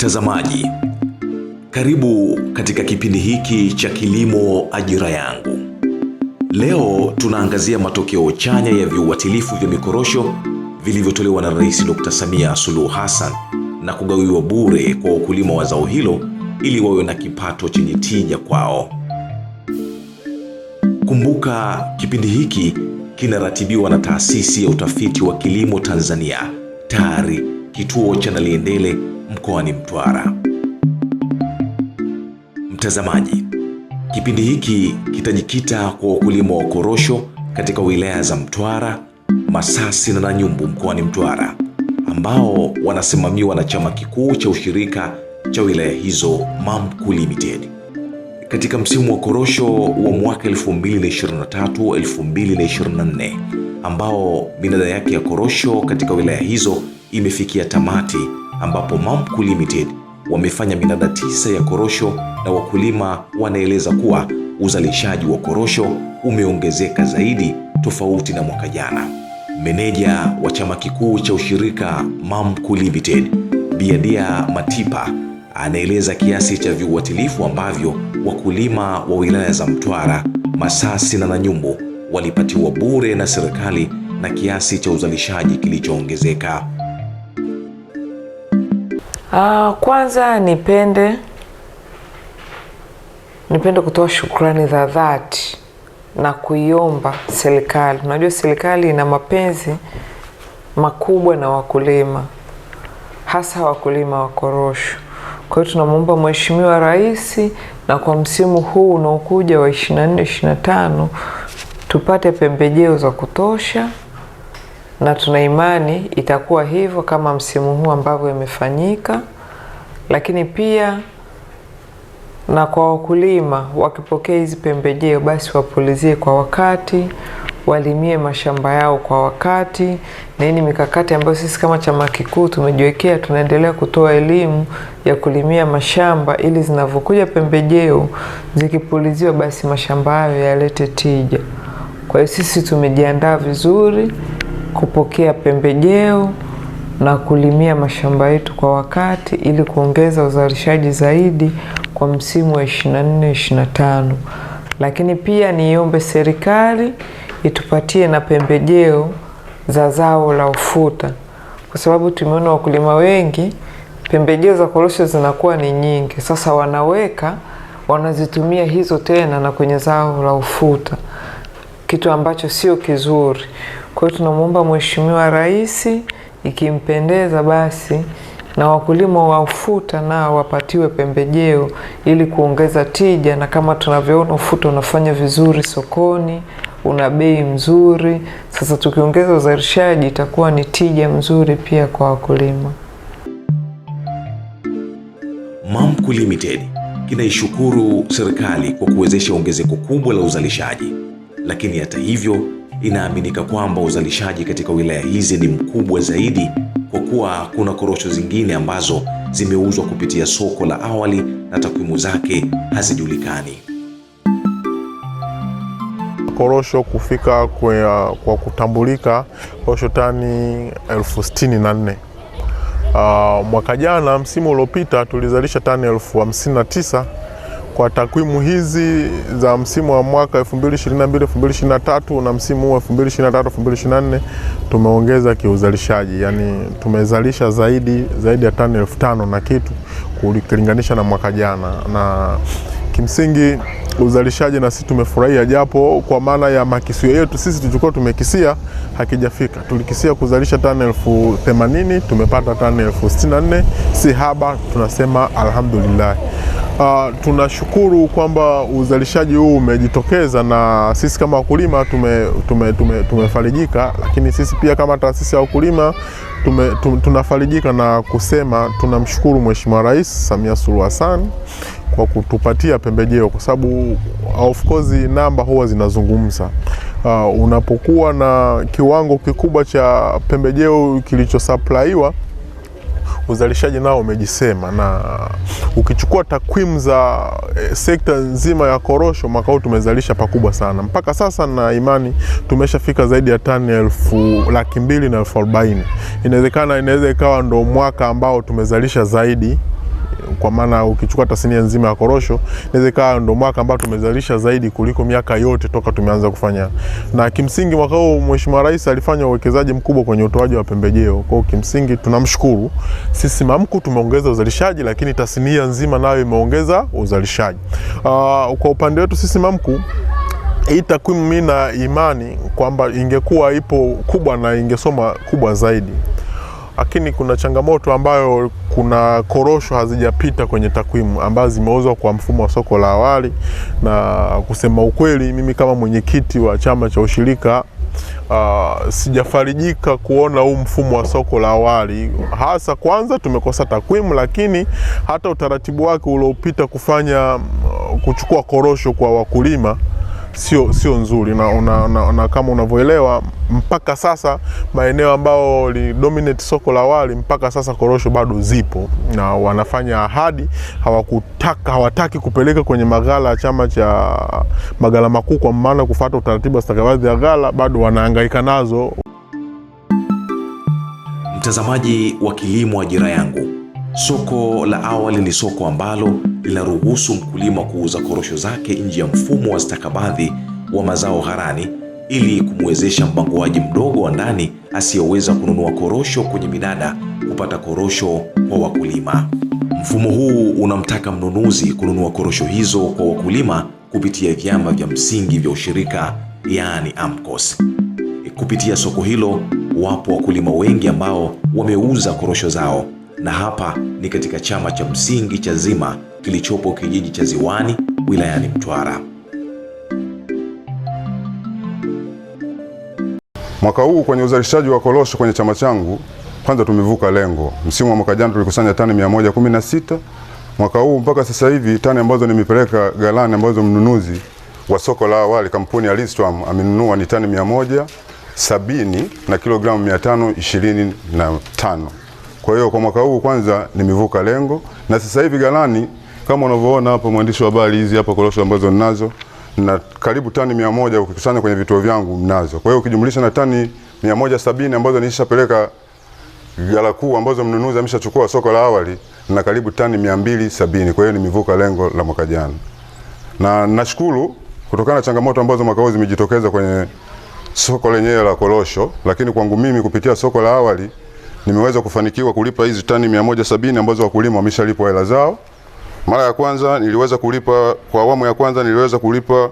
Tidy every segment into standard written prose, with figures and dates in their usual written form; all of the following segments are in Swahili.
Mtazamaji, karibu katika kipindi hiki cha Kilimo Ajira Yangu. Leo tunaangazia matokeo chanya ya viuatilifu vya mikorosho vilivyotolewa na Rais Dr. Samia Suluhu Hassan na kugawiwa bure kwa wakulima wa zao hilo ili wawe na kipato chenye tija kwao. Kumbuka, kipindi hiki kinaratibiwa na Taasisi ya Utafiti wa Kilimo Tanzania, TARI, kituo cha Naliendele mkoani Mtwara. Mtazamaji, kipindi hiki kitajikita kwa wakulima wa korosho katika wilaya za Mtwara, Masasi na Nanyumbu mkoani Mtwara, ambao wanasimamiwa na chama kikuu cha ushirika cha wilaya hizo, MAMCU Limited. Katika msimu wa korosho wa mwaka 2023-2024 ambao minada yake ya korosho katika wilaya hizo imefikia tamati, ambapo MAMCU Limited wamefanya minada 9 ya korosho, na wakulima wanaeleza kuwa uzalishaji wa korosho umeongezeka zaidi tofauti na mwaka jana. Meneja wa chama kikuu cha ushirika MAMCU Limited, Biadia Matipa, anaeleza kiasi cha viuatilifu ambavyo wakulima wa wilaya za Mtwara, Masasi na Nanyumbu walipatiwa bure na serikali na kiasi cha uzalishaji kilichoongezeka. Kwanza nipende kutoa shukrani za dhati na kuiomba serikali. Unajua serikali ina mapenzi makubwa na wakulima, hasa wakulima wa korosho. Kwa hiyo tunamuomba Mheshimiwa Rais, na kwa msimu huu unaokuja wa 24-25 tupate pembejeo za kutosha, na tuna imani itakuwa hivyo kama msimu huu ambavyo imefanyika. Lakini pia na kwa wakulima wakipokea hizi pembejeo, basi wapulizie kwa wakati, walimie mashamba yao kwa wakati. Na hii ni mikakati ambayo sisi kama chama kikuu tumejiwekea. Tunaendelea kutoa elimu ya kulimia mashamba ili zinavyokuja pembejeo zikipuliziwa, basi mashamba hayo yalete tija. Kwa hiyo sisi tumejiandaa vizuri kupokea pembejeo na kulimia mashamba yetu kwa wakati ili kuongeza uzalishaji zaidi kwa msimu wa 24-25. Lakini pia niombe serikali itupatie na pembejeo za zao la ufuta, kwa sababu tumeona wakulima wengi pembejeo za korosho zinakuwa ni nyingi. Sasa wanazitumia hizo tena na kwenye zao la ufuta, kitu ambacho sio kizuri. Kwa hiyo tunamuomba Mheshimiwa Rais, ikimpendeza basi na wakulima wa ufuta nao wapatiwe pembejeo ili kuongeza tija. Na kama tunavyoona ufuta unafanya vizuri sokoni, una bei mzuri. Sasa tukiongeza uzalishaji itakuwa ni tija mzuri pia kwa wakulima. MAMCU Limited kinaishukuru serikali kwa kuwezesha ongezeko kubwa la uzalishaji, lakini hata hivyo inaaminika kwamba uzalishaji katika wilaya hizi ni mkubwa zaidi, kwa kuwa kuna korosho zingine ambazo zimeuzwa kupitia soko la awali na takwimu zake hazijulikani. Korosho kufika kwa kutambulika korosho tani 64,000. Mwaka jana msimu uliopita tulizalisha tani 59,000. Kwa takwimu hizi za msimu wa mwaka 2022-2023 na msimu wa 2023-2024 tumeongeza kiuzalishaji, yani tumezalisha zaidi ya tani 5,000 na kitu kulinganisha na mwaka jana. Na kimsingi uzalishaji na sisi tumefurahia, japo kwa maana ya makisio yetu sisi tulikuwa tumekisia hakijafika. Tulikisia kuzalisha tani 80,000, tumepata tani 64,000, si haba, tunasema alhamdulillah. Tunashukuru kwamba uzalishaji huu umejitokeza na sisi kama wakulima tumefarijika, lakini sisi pia kama taasisi ya wakulima tunafarijika na kusema tunamshukuru Mheshimiwa Rais Samia Suluhu Hassan kwa kutupatia pembejeo, kwa sababu of course namba huwa zinazungumza. Unapokuwa na kiwango kikubwa cha pembejeo kilichosuplaiwa, uzalishaji nao umejisema. Na ukichukua takwimu za sekta nzima ya korosho, mwaka huu tumezalisha pakubwa sana. Mpaka sasa na imani tumeshafika zaidi ya tani 240,000. Inaweza ikawa ndo mwaka ambao tumezalisha zaidi kwa maana ukichukua tasnia nzima ya korosho inaweza ikawa ndo mwaka ambao tumezalisha zaidi kuliko miaka yote toka tumeanza kufanya. Na kimsingi mwaka huu Mheshimiwa Rais alifanya uwekezaji mkubwa kwenye utoaji wa pembejeo. Kwa hiyo kimsingi tunamshukuru. Sisi MAMCU tumeongeza uzalishaji, lakini tasnia nzima nayo imeongeza uzalishaji. Kwa upande wetu sisi MAMCU, hii takwimu mimi na imani kwamba ingekuwa ipo kubwa na ingesoma kubwa zaidi. Lakini kuna changamoto ambayo kuna korosho hazijapita kwenye takwimu ambazo zimeuzwa kwa mfumo wa soko la awali, na kusema ukweli mimi kama mwenyekiti wa chama cha ushirika sijafarijika kuona huu mfumo wa soko la awali. Hasa kwanza tumekosa takwimu, lakini hata utaratibu wake uliopita kuchukua korosho kwa wakulima sio nzuri, na kama unavyoelewa mpaka sasa maeneo ambao li dominate soko la awali mpaka sasa korosho bado zipo, na wanafanya ahadi, hawataki kupeleka kwenye maghala ya chama cha maghala makuu, kwa maana kufuata utaratibu wa stakabadhi ya ghala, bado wanahangaika nazo. Mtazamaji wa Kilimo Ajira Yangu, soko la awali ni soko ambalo linaruhusu mkulima kuuza korosho zake nje ya mfumo wa stakabadhi wa mazao ghalani ili kumwezesha mpanguaji mdogo wa ndani asiyeweza kununua korosho kwenye minada kupata korosho kwa wakulima. Mfumo huu unamtaka mnunuzi kununua korosho hizo kwa wakulima kupitia vyama vya msingi vya ushirika, yaani AMCOS. Kupitia soko hilo wapo wakulima wengi ambao wameuza korosho zao, na hapa ni katika chama cha msingi cha Zima kilichopo kijiji cha Ziwani wilayani Mtwara. Mwaka huu kwenye uzalishaji wa korosho kwenye chama changu, kwanza tumevuka lengo. Msimu wa mwaka jana tulikusanya tani 116. Mwaka huu mpaka sasa hivi tani ambazo nimepeleka ghalani ambazo mnunuzi wa soko la awali kampuni ya Listram amenunua ni tani 170 na kilogramu 525. Kwa hiyo kwa mwaka huu kwanza nimevuka lengo, na sasa hivi ghalani kama unavyoona hapa, mwandishi wa habari, hizi hapa korosho ambazo ninazo na karibu tani 100 ukikusanya kwenye vituo vyangu mnazo. Kwa hiyo ukijumlisha na tani 170 ambazo nilishapeleka ghala kuu ambazo mnunuzi ameshachukua soko la awali, na karibu tani 270. Kwa hiyo nimevuka lengo la mwaka jana. Na nashukuru kutokana na changamoto ambazo mwaka huu zimejitokeza kwenye soko lenyewe la korosho, lakini kwangu mimi kupitia soko la awali nimeweza kufanikiwa kulipa hizi tani 170 ambazo wakulima wameshalipwa hela zao. Mara ya kwanza niliweza kulipa, kwa awamu ya kwanza niliweza kulipa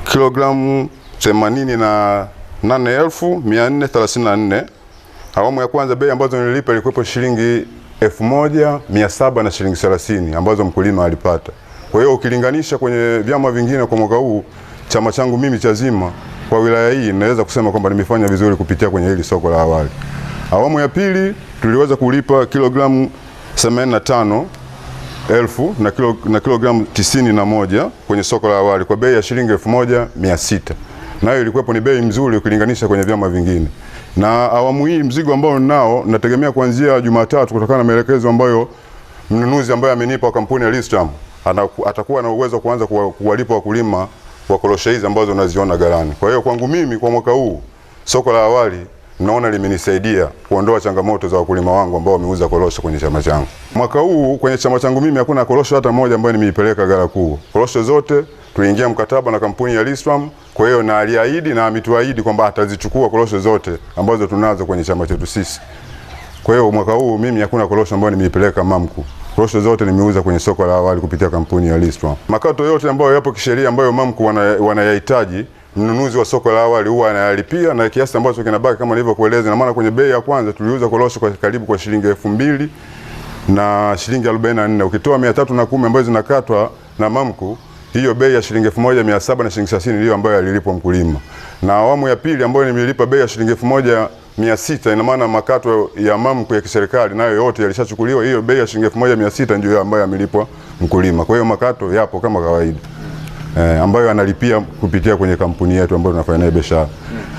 kilogramu 88,434. Awamu ya kwanza bei ambazo nililipa ilikuwa shilingi 1,700 na shilingi 30 ambazo mkulima alipata. Kwa hiyo ukilinganisha kwenye vyama vingine kwa mwaka huu, chama changu mimi cha Zima kwa wilaya hii naweza kusema kwamba nimefanya vizuri kupitia kwenye hili soko la awali. Awamu ya pili tuliweza kulipa kilogramu 85,000 na kilogramu 91 kwenye soko la awali kwa bei ya shilingi 1,600. Nayo ilikuwa ni bei mzuri ukilinganisha kwenye vyama vingine. Na awamu hii mzigo ambao ninao nategemea kuanzia Jumatatu, kutokana na maelekezo ambayo mnunuzi ambaye amenipa kampuni ya Listram, atakuwa na uwezo kuanza kuwalipa wakulima wa korosho hizi ambazo unaziona ghalani. Kwa hiyo kwangu mimi kwa mwaka huu soko la awali naona limenisaidia kuondoa changamoto za wakulima wangu ambao wameuza korosho kwenye chama changu. Mwaka huu kwenye chama changu mimi hakuna korosho hata moja ambayo nimeipeleka ghala kuu. Korosho zote tuliingia mkataba na kampuni ya Listram. Kwa hiyo na aliahidi na ametuahidi kwamba atazichukua korosho zote ambazo tunazo kwenye chama chetu sisi. Kwa hiyo mwaka huu mimi hakuna korosho ambayo nimeipeleka MAMCU. Korosho zote nimeuza kwenye soko la awali kupitia kampuni ya Listram. Makato yote ambayo yapo kisheria ambayo MAMCU wanayahitaji, mnunuzi wa soko la awali huwa anayalipia, na kiasi ambacho kinabaki kama nilivyokueleza. Na maana kwenye bei ya kwanza tuliuza korosho kwa karibu kwa shilingi 2,000 na shilingi 44. Ukitoa 310 ambazo zinakatwa na MAMCU, hiyo bei ya shilingi 1,700 na shilingi 30 ndio ambayo alilipwa mkulima. Na awamu ya pili ambayo nimelipa bei ya shilingi 1,600, ina maana makato ya MAMCU ya kiserikali nayo yote yalishachukuliwa. Hiyo bei ya shilingi 1,600 ndio ambayo amelipwa mkulima. Kwa hiyo makato yapo kama kawaida. Ambayo analipia kupitia kwenye kampuni yetu ambayo tunafanya nayo biashara.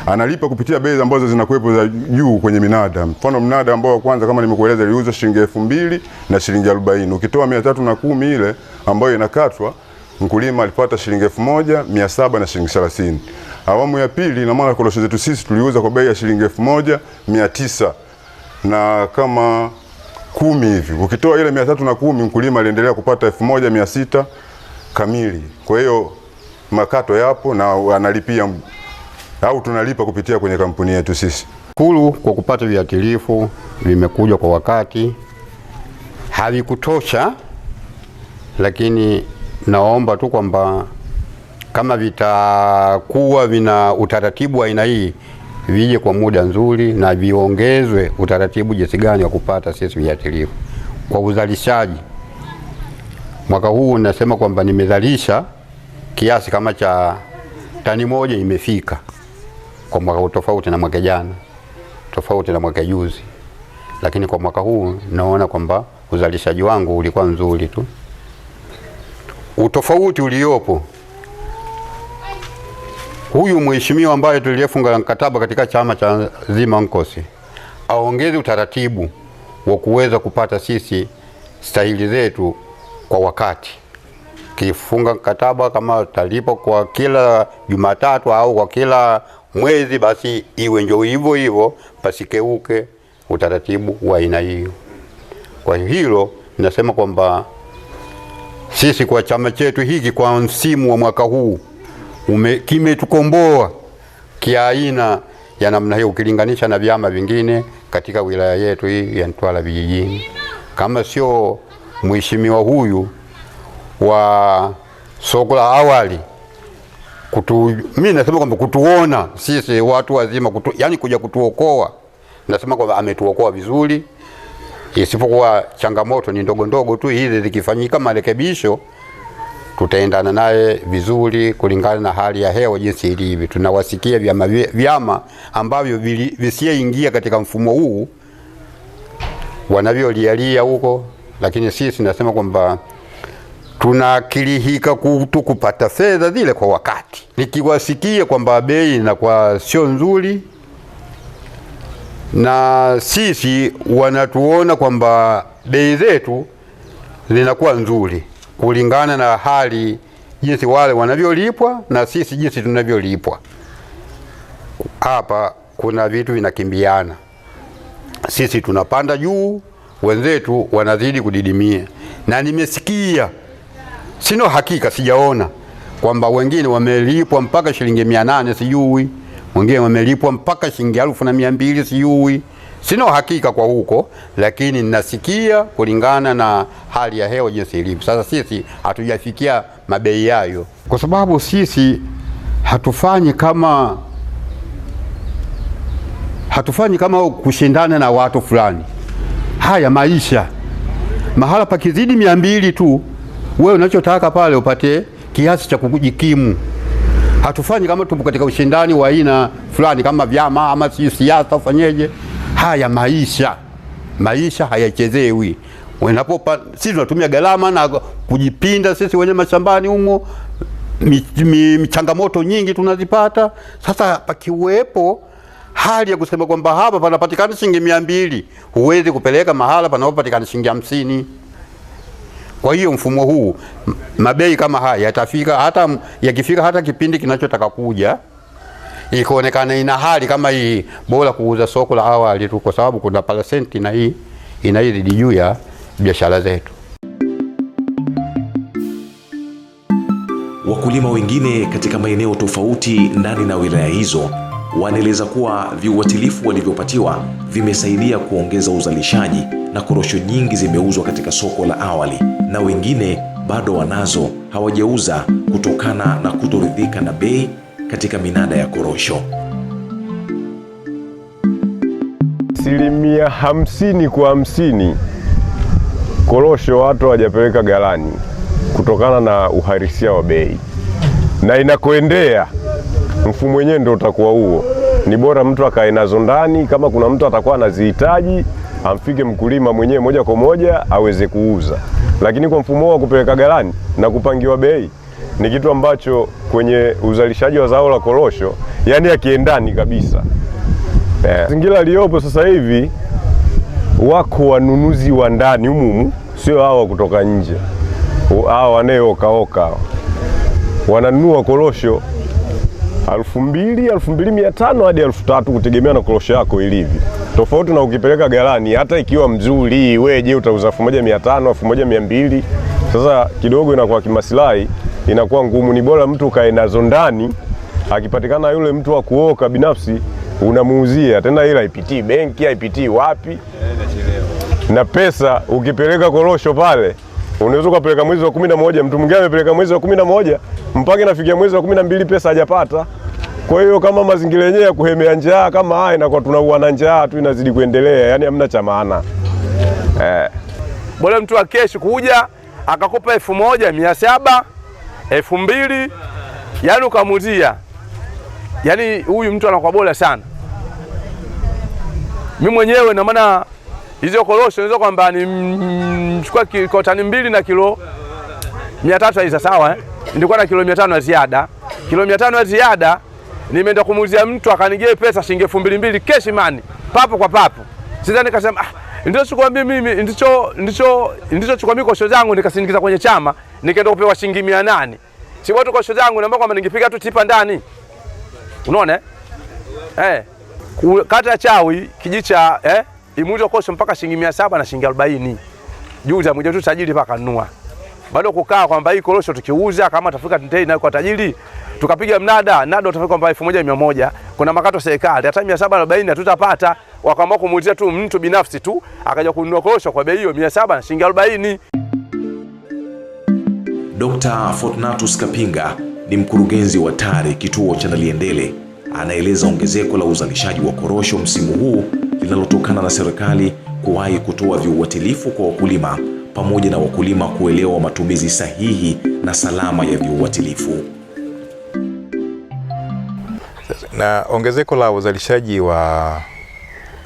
Analipa kupitia bei ambazo zinakuwepo za juu kwenye minada. Mfano mnada ambao kwanza kama nimekueleza iliuzwa shilingi 2,000 na shilingi 40. Ukitoa 310 ile ambayo inakatwa, mkulima alipata shilingi 1,700 na shilingi 30. Awamu ya pili na maana korosho zetu sisi tuliuza kwa bei ya shilingi 1,900. Na kama 10 hivi. Ukitoa ile 310, mkulima aliendelea kupata 1600 kamili. Kwa hiyo makato yapo na analipia au tunalipa kupitia kwenye kampuni yetu sisi. Shukuru kwa kupata viuatilifu, vimekuja kwa wakati. Havikutosha, lakini naomba tu kwamba kama vitakuwa vina utaratibu wa aina hii, vije kwa muda nzuri na viongezwe utaratibu jinsi gani wa kupata sisi viuatilifu kwa uzalishaji. Mwaka huu nasema kwamba nimezalisha kiasi kama cha tani 1 imefika kwa mwaka, tofauti na mwaka jana, tofauti na mwaka juzi. Lakini kwa mwaka huu naona kwamba uzalishaji wangu ulikuwa nzuri tu. Utofauti uliopo, huyu mheshimiwa ambaye tuliyefunga mkataba katika chama cha Zima Nkosi aongeze utaratibu wa kuweza kupata sisi stahili zetu kwa wakati. Kifunga mkataba kama talipo kwa kila Jumatatu au kwa kila mwezi, basi iwe ndio hivyo hivyo, pasikeuke utaratibu wa aina hiyo. Kwa hilo nasema kwamba sisi kwa chama chetu hiki kwa msimu wa mwaka huu kimetukomboa kiaina ya namna hiyo ukilinganisha na vyama vingine katika wilaya yetu hii ya Mtwara vijijini. Kama sio mheshimiwa huyu wa soko la awali mimi nasema kwamba kutuona sisi watu wazima yani kuja kutuokoa, nasema kwamba ametuokoa vizuri. Isipokuwa changamoto ni ndogo ndogo tu, hizi zikifanyika marekebisho tutaendana naye vizuri kulingana na hali ya hewa jinsi ilivyo. Tunawasikia vyama ambavyo visiingia katika mfumo huu wanavyolialia huko, lakini sisi nasema kwamba tunakilihika kupata fedha zile kwa wakati. Nikiwasikia kwamba bei inakuwa sio nzuri na sisi wanatuona kwamba bei zetu zinakuwa nzuri kulingana na hali jinsi wale wanavyolipwa na sisi jinsi tunavyolipwa. Hapa kuna vitu vinakimbiana, sisi tunapanda juu, wenzetu wanazidi kudidimia. Na nimesikia, sino hakika, sijaona kwamba wengine wamelipwa mpaka shilingi 800 sijui, wengine wamelipwa mpaka shilingi 1200 sijui. Sino hakika kwa huko, lakini ninasikia kulingana na hali ya hewa jinsi ilivyo. Sasa sisi hatujafikia mabei yayo, kwa sababu sisi hatufanyi kama kushindana na watu fulani. Haya maisha, mahala pakizidi 200 tu, wewe unachotaka pale upate kiasi cha kujikimu. Hatufanyi kama tupo katika ushindani wa aina fulani kama vyama ama siasa ufanyeje. Haya maisha hayachezewi. Sisi tunatumia gharama na kujipinda sisi wenye mashambani humo, changamoto nyingi tunazipata. Sasa pakiwepo hali ya kusema kwamba hapa panapatikana shilingi 200, huwezi kupeleka mahala panapopatikana shilingi 50. Kwa hiyo mfumo huu, mabei kama haya yatafika yakifika hata kipindi kinachotaka kuja ikaonekana ina hali kama hii, bora kuuza soko la awali tu, kwa sababu kuna pasenti na hii inaizidi juu ya biashara zetu. Wakulima wengine katika maeneo tofauti ndani na wilaya hizo wanaeleza kuwa viuatilifu walivyopatiwa vimesaidia kuongeza uzalishaji na korosho nyingi zimeuzwa katika soko la awali, na wengine bado wanazo hawajauza kutokana na kutoridhika na bei katika minada ya korosho. 50 kwa 50 korosho watu hawajapeleka ghalani kutokana na uhalisia wa bei, na inakoendea mfumo wenyewe ndio utakuwa huo. Ni bora mtu akae nazo ndani, kama kuna mtu atakuwa anazihitaji amfike mkulima mwenyewe moja kwa moja aweze kuuza. Lakini kwa mfumo wa kupeleka ghalani na kupangiwa bei ni kitu ambacho kwenye uzalishaji wa zao la korosho yani akiendani kabisa. Mazingira aliyopo sasa hivi, wako wanunuzi wa ndani humu, sio hawa kutoka nje. Hawa wanaokaoka wananunua korosho 2000, 2500 hadi 3000 kutegemea na korosho yako ilivyo. tofauti na ukipeleka ghalani. Hata ikiwa mzuri, wewe je, utauza 1500, 1200? Sasa kidogo inakuwa kimaslahi, inakuwa ngumu. Ni bora mtu kae nazo ndani, akipatikana yule mtu wa kuoka binafsi unamuuzia tena, ila ipitii benki, ipitii wapi. Na pesa ukipeleka korosho pale, unaweza kupeleka mwezi wa 11, mtu mwingine amepeleka mwezi wa 11 mpaka inafikia mwezi wa 12 pesa hajapata. Kwa hiyo kama mazingira yenyewe ya kuhemea njaa kama haya, inakuwa tunauana njaa tu, inazidi kuendelea, yani hamna cha maana. Bora mtu akeshi kuja akakupa 1700, 2000, yani ukamuzia. Yani huyu mtu anakuwa bora sana. Mimi mwenyewe na maana hizo korosho naweza kwamba ni chukua kilo tani 2 na kilo 300 hizo, sawa Nilikuwa na kilo 500 ya ziada. Kilo 500 ya ziada nimeenda kumuuzia mtu akanigea pesa shilingi 2200 cash money, papo kwa papo. Sasa nikasema ndio sikwambia mimi ndicho chukua mimi korosho zangu nikasindikiza kwenye chama, nikaenda kupewa shilingi 800. Si watu korosho zangu naomba kwamba ningepiga tu tipa ndani. Unaona kata Chawi kijicha imuuza korosho mpaka shilingi 700 na shilingi 40. Juza mmoja tu tajiri paka nunua. Bado kukaa kwamba hii korosho tukiuza kama tafika tendei na kwa tajiri tukapiga mnada utafika kwamba 1100, kuna makato serikali hata 740 tutapata. Wakaamua kumuuzia tu mtu binafsi tu akaja kununua korosho kwa bei hiyo 700 na shilingi 40. Dr. Fortunatus Kapinga ni mkurugenzi wa TARI kituo cha Naliendele. Anaeleza ongezeko la uzalishaji wa korosho msimu huu linalotokana na serikali kuwahi kutoa viuatilifu kwa wakulima pamoja na wakulima kuelewa matumizi sahihi na salama ya viuatilifu. Na ongezeko la uzalishaji wa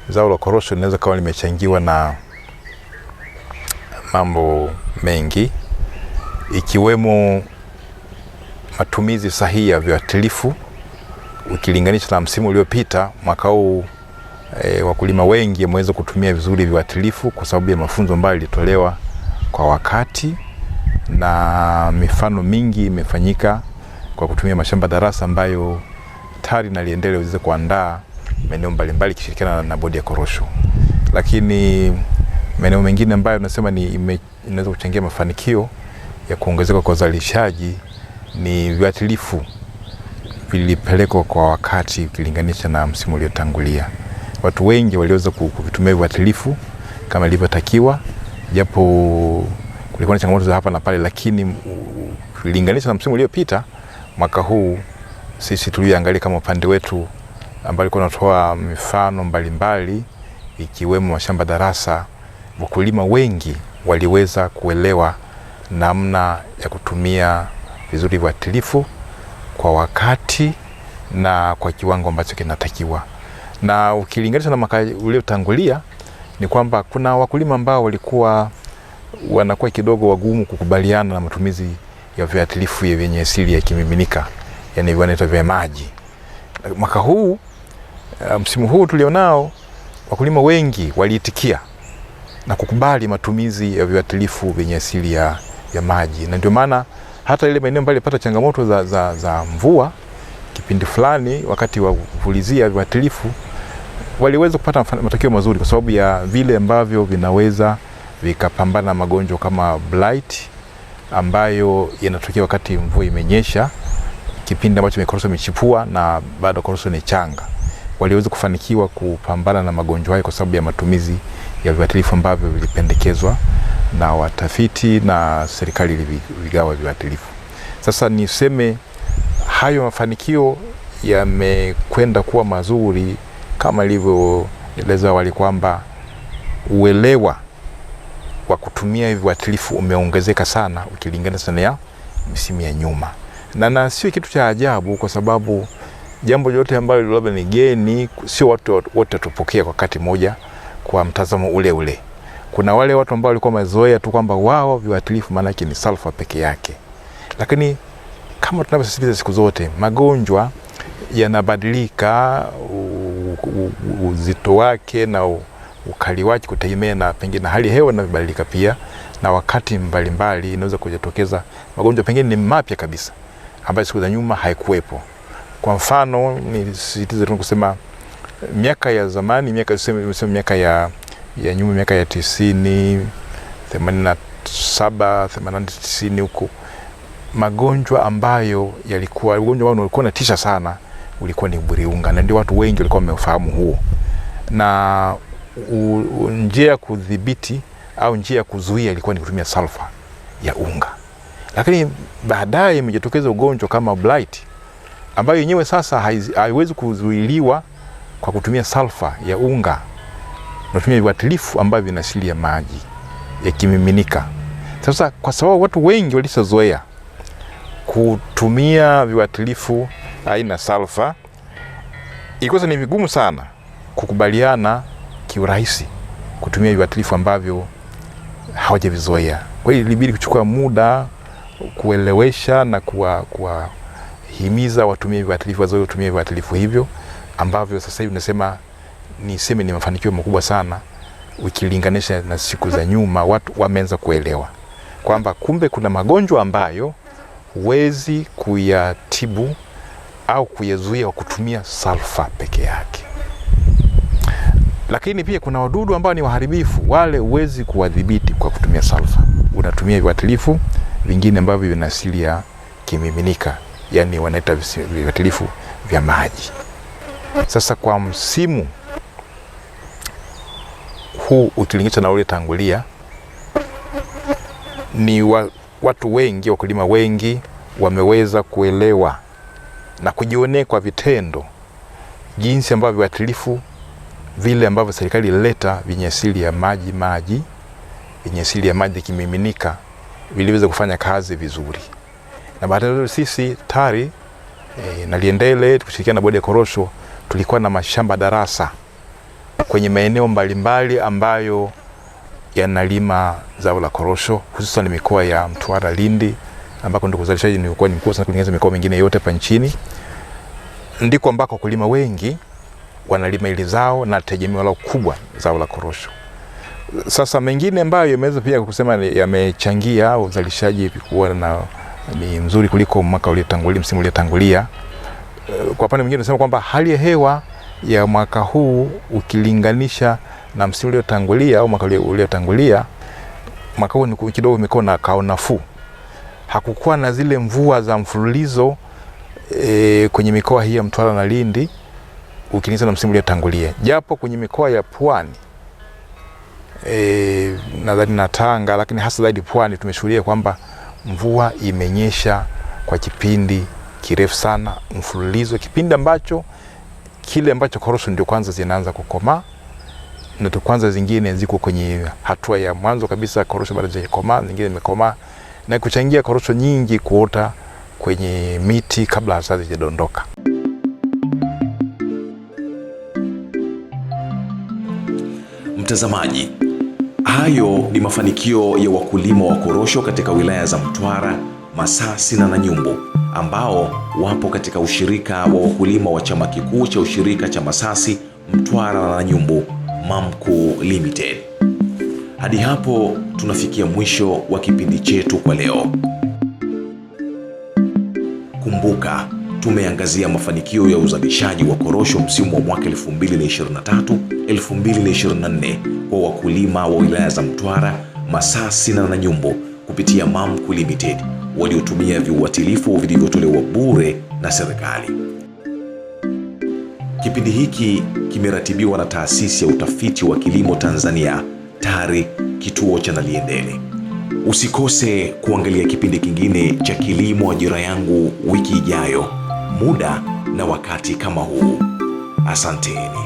zao la korosho linaweza kuwa limechangiwa na mambo mengi, ikiwemo matumizi sahihi ya viuatilifu ukilinganisha na msimu uliopita. Mwaka huu wakulima wengi wameweza kutumia vizuri viuatilifu kwa sababu ya mafunzo ambayo yalitolewa kwa wakati, na mifano mingi imefanyika kwa kutumia mashamba darasa ambayo TARI na Naliendele waweze kuandaa maeneo mbalimbali kishirikiana na bodi ya korosho. Lakini maeneo mengine ambayo tunasema inaweza kuchangia mafanikio ya kuongezeka kwa uzalishaji ni viuatilifu vilipelekwa kwa wakati ukilinganisha na msimu uliotangulia. Watu wengi waliweza kuvitumia viuatilifu kama ilivyotakiwa, japo kulikuwa na changamoto za hapa na pale, lakini ukilinganisha na msimu uliopita, mwaka huu sisi tuliangalia kama upande wetu ambao alikuwa anatoa mifano mbalimbali ikiwemo mashamba darasa, wakulima wengi waliweza kuelewa namna ya kutumia vizuri viuatilifu kwa wakati na kwa kiwango ambacho kinatakiwa. Na ukilinganisha na mwaka uliotangulia ni kwamba kuna wakulima ambao walikuwa wanakuwa kidogo wagumu kukubaliana na matumizi ya viuatilifu vyenye asili ya kimiminika, yani vinaitwa vya maji. Mwaka huu msimu huu tulionao, wakulima wengi waliitikia na kukubali matumizi ya viuatilifu vyenye asili ya maji, na ndio maana hata ile maeneo ambayo yalipata changamoto za mvua kipindi fulani, wakati wa kuvulizia viuatilifu waliweza kupata matokeo mazuri kwa sababu ya vile ambavyo vinaweza vikapambana na magonjwa kama blight ambayo yanatokea wakati mvua imenyesha, kipindi ambacho korosho imechipua na bado korosho ni changa. Waliweza kufanikiwa kupambana na magonjwa hayo kwa sababu ya matumizi ya viuatilifu ambavyo vilipendekezwa na watafiti na serikali ilivigawa viuatilifu. Sasa niseme hayo mafanikio yamekwenda kuwa mazuri kama ilivyoeleza awali kwamba uelewa wa kutumia viuatilifu umeongezeka sana ukilinganisha na misimu ya nyuma. Na sio kitu cha ajabu kwa sababu jambo lolote ambalo labda ni geni, sio watu wote tupokea kwa wakati moja kwa mtazamo ule ule. Kuna wale watu ambao walikuwa mazoea tu kwamba wao viuatilifu maana yake ni sulfa peke yake. Lakini kama tunavyosisitiza siku zote, magonjwa yanabadilika, uzito wake na ukali wake kutegemea na pengine hali ya hewa inabadilika pia, na wakati mbalimbali inaweza kujitokeza magonjwa pengine ni mapya kabisa ambayo siku za nyuma haikuwepo. Kwa mfano nisisitize tu kusema miaka ya zamani, miaka ya nyuma, miaka ya 90, 87, 80, 90 huko, magonjwa ambayo yalikuwa ugonjwa ambao ulikuwa unatisha sana ulikuwa ni buriunga, na ndio watu wengi walikuwa wamefahamu huo, na njia ya kudhibiti au njia ya kuzuia ilikuwa ni kutumia sulfa ya unga. Lakini baadaye imejitokeza ugonjwa kama blight ambayo yenyewe sasa haiwezi kuzuiliwa kwa kutumia sulfa ya unga. Unatumia viuatilifu ambavyo vina asili ya maji yakimiminika. Sasa kwa sababu watu wengi walishazoea kutumia viuatilifu aina sulfa, ilikuwa ni vigumu sana kukubaliana kiurahisi kutumia viuatilifu ambavyo hawajavizoea. Kwa hiyo ilibidi kuchukua muda kuelewesha na kuwahimiza watumie viuatilifu, wazoe kutumia viuatilifu hivyo ambavyo sasa hivi niseme ni mafanikio makubwa sana ukilinganisha na siku za nyuma. Watu wameanza kuelewa kwamba kumbe kuna magonjwa ambayo huwezi kuyatibu au kuyazuia kwa kutumia sulfa peke yake. Lakini pia kuna wadudu ambao ni waharibifu, wale huwezi kuwadhibiti kwa kutumia sulfa. Unatumia viuatilifu vingine ambavyo vina asili ya kimiminika, yani wanaita viuatilifu vya maji. Sasa kwa msimu huu ukilinganisha na ule tangulia, ni watu wengi, wakulima wengi wameweza kuelewa na kujionea kwa vitendo jinsi ambavyo viuatilifu vile ambavyo serikali ilileta vyenye asili ya maji vyenye asili ya maji kimiminika viliweza kufanya kazi vizuri. Na baadaye sisi TARI na Liendele tukishirikiana na bodi ya korosho tulikuwa na mashamba darasa kwenye maeneo mbalimbali ambayo yanalima zao la korosho, hususan mikoa ya Mtwara, Lindi, ambako ndiko uzalishaji ni mkubwa sana kulinganisha mikoa mingine yote hapa nchini. Ndiko ambako wakulima wengi wanalima ili zao na tegemeo lao kubwa zao la korosho. Sasa mengine ambayo yameweza pia kusema yamechangia uzalishaji kuwa ni mzuri kuliko mwaka uliotangulia, msimu uliotangulia. Kwa upande mwingine tunasema kwamba hali ya hewa ya mwaka huu ukilinganisha na msimu uliotangulia au mwaka uliotangulia, mwaka huu ni kidogo imekuwa na nafuu. Hakukuwa na zile mvua za mfululizo kwenye mikoa hii ya Mtwara na Lindi ukilinganisha na msimu uliotangulia. Japo kwenye mikoa ya Pwani nadhani na Tanga, lakini hasa zaidi Pwani tumeshuhudia kwamba mvua imenyesha kwa kipindi kirefu sana mfululizo, kipindi ambacho korosho ndio kwanza zinaanza kukomaa, na kwanza zingine ziko kwenye hatua ya mwanzo kabisa korosho bado hazijakomaa, zingine zimekomaa, na kuchangia korosho nyingi kuota kwenye miti kabla hasa hazijadondoka. Mtazamaji, hayo ni mafanikio ya wakulima wa korosho katika wilaya za Mtwara, Masasi na Nanyumbu ambao wapo katika ushirika wa wakulima wa chama kikuu cha ushirika cha Masasi, Mtwara na Nanyumbu, MAMCU Limited. Hadi hapo tunafikia mwisho wa kipindi chetu kwa leo. Kumbuka, tumeangazia mafanikio ya uzalishaji wa korosho msimu wa mwaka 2023-2024 kwa wakulima wa wilaya za Mtwara, Masasi na Nanyumbu kupitia MAMCU Limited waliotumia viuatilifu vilivyotolewa bure na serikali. Kipindi hiki kimeratibiwa na Taasisi ya Utafiti wa Kilimo Tanzania, TARI, kituo cha Naliendele. Usikose kuangalia kipindi kingine cha Kilimo Ajira Yangu wiki ijayo, muda na wakati kama huu. Asanteni.